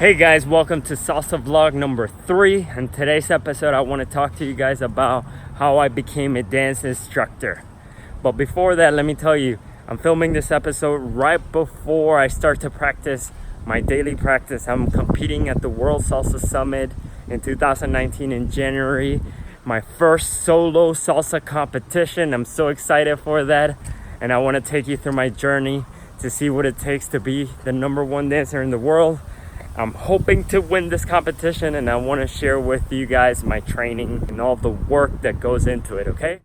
Hey guys, welcome to salsa vlog number 3. In today's episode, I want to talk to you guys about how I became a dance instructor. But before that, let me tell you, I'm filming this episode right before I start to practice my daily practice. I'm competing at the World Salsa Summit in 2019 in January. My first solo salsa competition. I'm so excited for that. And I want to take you through my journey to see what it takes to be the #1 dancer in the world. I'm hoping to win this competition, and I want to share with you guys my training and all the work that goes into it, okay?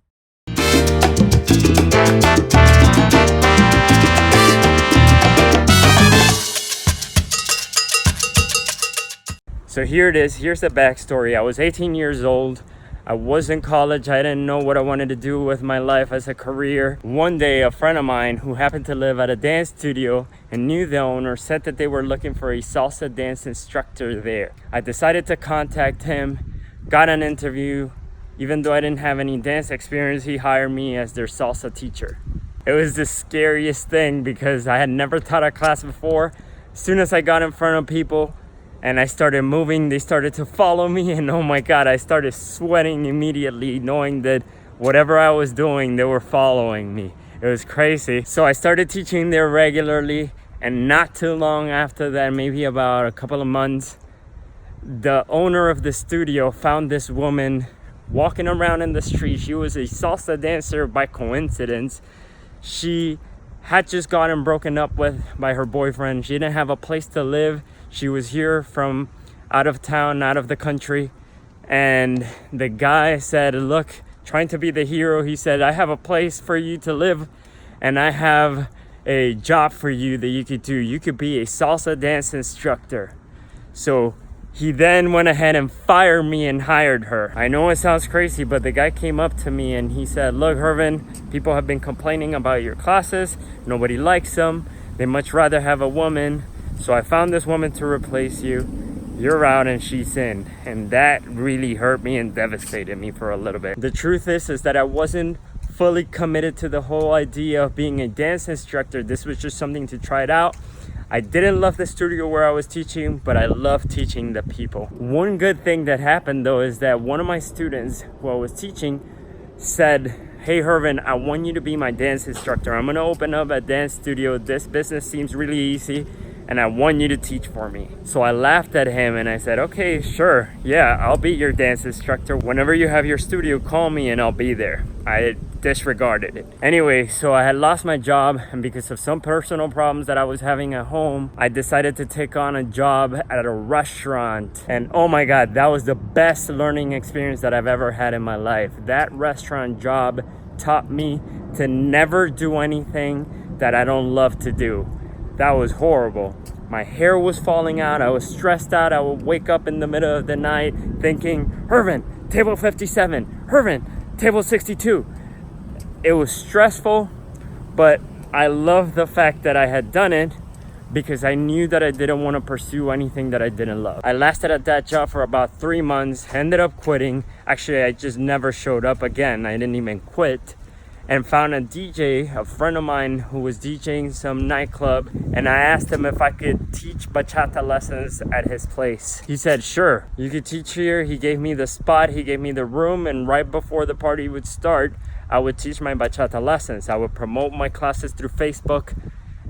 So here it is. Here's the backstory. I was 18 years old. I was in college. I didn't know what I wanted to do with my life as a career. One day, a friend of mine who happened to live at a dance studio and knew the owner said that they were looking for a salsa dance instructor there. I decided to contact him, got an interview. Even though I didn't have any dance experience, he hired me as their salsa teacher. It was the scariest thing because I had never taught a class before. As soon as I got in front of people, and I started moving, they started to follow me, and oh my God, I started sweating immediately knowing that whatever I was doing, they were following me. It was crazy. So I started teaching there regularly, and not too long after that, maybe about a couple of months, the owner of the studio found this woman walking around in the street. She was a salsa dancer by coincidence. She had just gotten broken up with by her boyfriend. She didn't have a place to live. She was here from out of town, out of the country. And the guy said, look, trying to be the hero, he said, I have a place for you to live and I have a job for you that you could do. You could be a salsa dance instructor. So he then went ahead and fired me and hired her. I know it sounds crazy, but the guy came up to me and he said, look, Hervin, people have been complaining about your classes. Nobody likes them. They much rather have a woman. So I found this woman to replace you. You're out and she's in. And that really hurt me and devastated me for a little bit. The truth is that I wasn't fully committed to the whole idea of being a dance instructor. This was just something to try it out. I didn't love the studio where I was teaching, but I loved teaching the people. One good thing that happened though is that one of my students who I was teaching said, hey Hervin, I want you to be my dance instructor. I'm gonna open up a dance studio. This business seems really easy and I want you to teach for me. So I laughed at him and I said, okay, sure. Yeah, I'll be your dance instructor. Whenever you have your studio, call me and I'll be there. I disregarded it. Anyway, so I had lost my job, and because of some personal problems that I was having at home, I decided to take on a job at a restaurant. And oh my God, that was the best learning experience that I've ever had in my life. That restaurant job taught me to never do anything that I don't love to do. That was horrible. My hair was falling out. I was stressed out. I would wake up in the middle of the night thinking, Hervin, table 57, Hervin, table 62. It was stressful, but I loved the fact that I had done it because I knew that I didn't want to pursue anything that I didn't love. I lasted at that job for about 3 months, ended up quitting. Actually, I just never showed up again. I didn't even quit. And found a DJ, a friend of mine who was DJing some nightclub, and I asked him if I could teach bachata lessons at his place. He said, sure, you could teach here. He gave me the spot, he gave me the room, and right before the party would start, I would teach my bachata lessons. I would promote my classes through Facebook,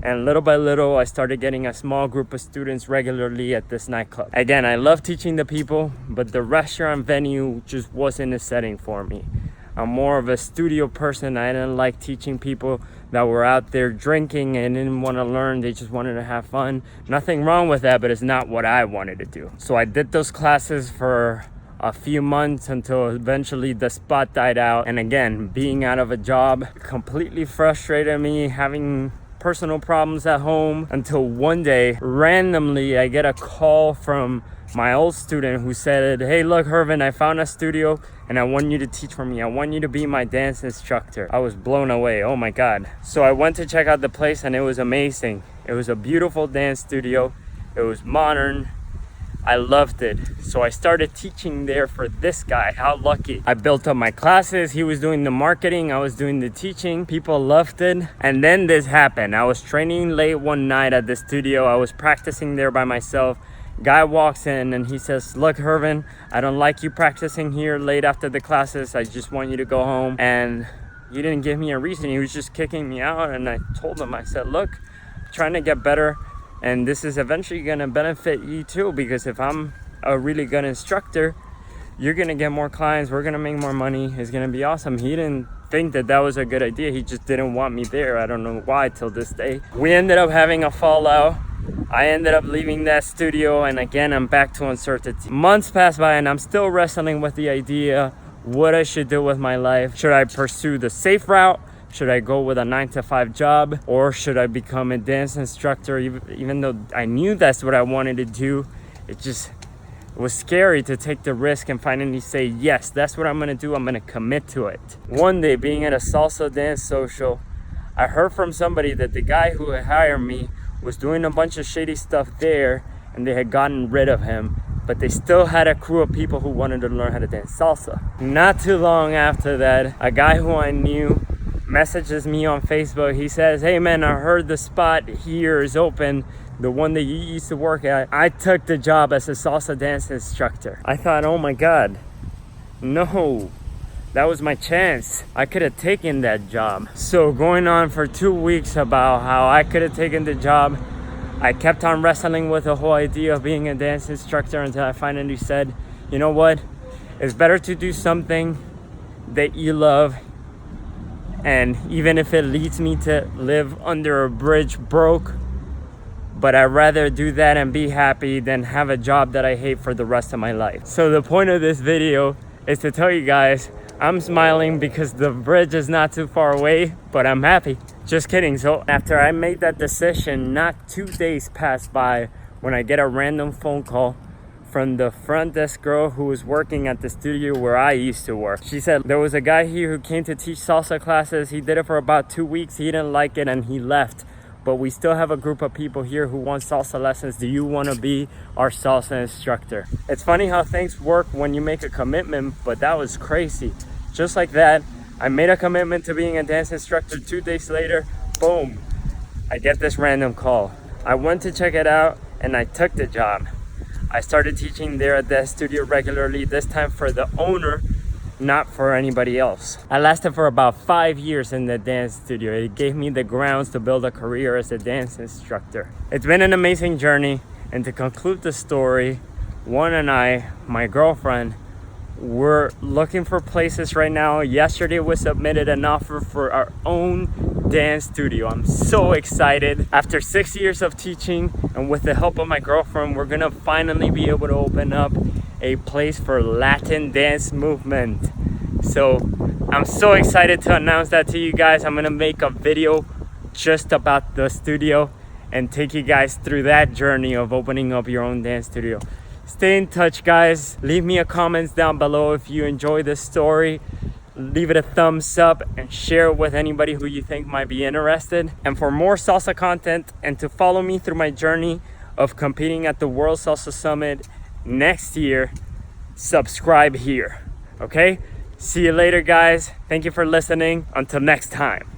and little by little, I started getting a small group of students regularly at this nightclub. Again, I love teaching the people, but the restaurant venue just wasn't a setting for me. I'm more of a studio person. I didn't like teaching people that were out there drinking and didn't want to learn. They just wanted to have fun. Nothing wrong with that, but it's not what I wanted to do. So I did those classes for a few months until eventually the spot died out. And again, being out of a job completely frustrated me, having personal problems at home, until one day, randomly, I get a call from my old student who said, hey, look, Hervin, I found a studio and I want you to teach for me. I want you to be my dance instructor. I was blown away. Oh my God. So I went to check out the place and it was amazing. It was a beautiful dance studio. It was modern. I loved it. So I started teaching there for this guy. How lucky. I built up my classes. He was doing the marketing. I was doing the teaching. People loved it. And then this happened. I was training late one night at the studio. I was practicing there by myself. Guy walks in and he says, look, Hervin, I don't like you practicing here late after the classes. I just want you to go home. And he didn't give me a reason. He was just kicking me out. And I told him, I said, look, I'm trying to get better. And this is eventually going to benefit you too, because if I'm a really good instructor, you're going to get more clients. We're going to make more money. It's going to be awesome. He didn't think that that was a good idea. He just didn't want me there. I don't know why till this day. We ended up having a fallout. I ended up leaving that studio, and again, I'm back to uncertainty. Months pass by and I'm still wrestling with the idea what I should do with my life. Should I pursue the safe route? Should I go with a 9-to-5 job? Or should I become a dance instructor? Even though I knew that's what I wanted to do, it was scary to take the risk and finally say, yes, that's what I'm gonna do. I'm gonna commit to it. One day, being at a salsa dance social, I heard from somebody that the guy who had hired me was doing a bunch of shady stuff there, and they had gotten rid of him, but they still had a crew of people who wanted to learn how to dance salsa. Not too long after that, a guy who I knew messages me on Facebook. He says, hey man, I heard the spot here is open, the one that you used to work at. I took the job as a salsa dance instructor. I thought, oh my God, no. That was my chance. I could have taken that job. So going on for 2 weeks about how I could have taken the job, I kept on wrestling with the whole idea of being a dance instructor until I finally said, you know what? It's better to do something that you love, and even if it leads me to live under a bridge broke, but I'd rather do that and be happy than have a job that I hate for the rest of my life. So the point of this video is to tell you guys, I'm smiling because the bridge is not too far away, but I'm happy. Just kidding. So after I made that decision, not 2 days passed by when I get a random phone call from the front desk girl who was working at the studio where I used to work. She said, there was a guy here who came to teach salsa classes. He did it for about 2 weeks. He didn't like it and he left. But we still have a group of people here who want salsa lessons. Do you want to be our salsa instructor? It's funny how things work when you make a commitment, but that was crazy. Just like that, I made a commitment to being a dance instructor. 2 days later, boom, I get this random call. I went to check it out and I took the job. I started teaching there at that studio regularly, this time for the owner, not for anybody else. I lasted for about 5 years in the dance studio. It gave me the grounds to build a career as a dance instructor. It's been an amazing journey, and to conclude the story, Juan and I, my girlfriend, we're looking for places right now. Yesterday we submitted an offer for our own dance studio. I'm so excited. After 6 years of teaching and with the help of my girlfriend, we're gonna finally be able to open up a place for Latin dance movement. So I'm so excited to announce that to you guys. I'm gonna make a video just about the studio and take you guys through that journey of opening up your own dance studio. Stay in touch, guys. Leave me a comment down below if you enjoy this story. Leave it a thumbs up and share it with anybody who you think might be interested. And for more salsa content and to follow me through my journey of competing at the World Salsa Summit next year, subscribe here. Okay? See you later, guys. Thank you for listening. Until next time.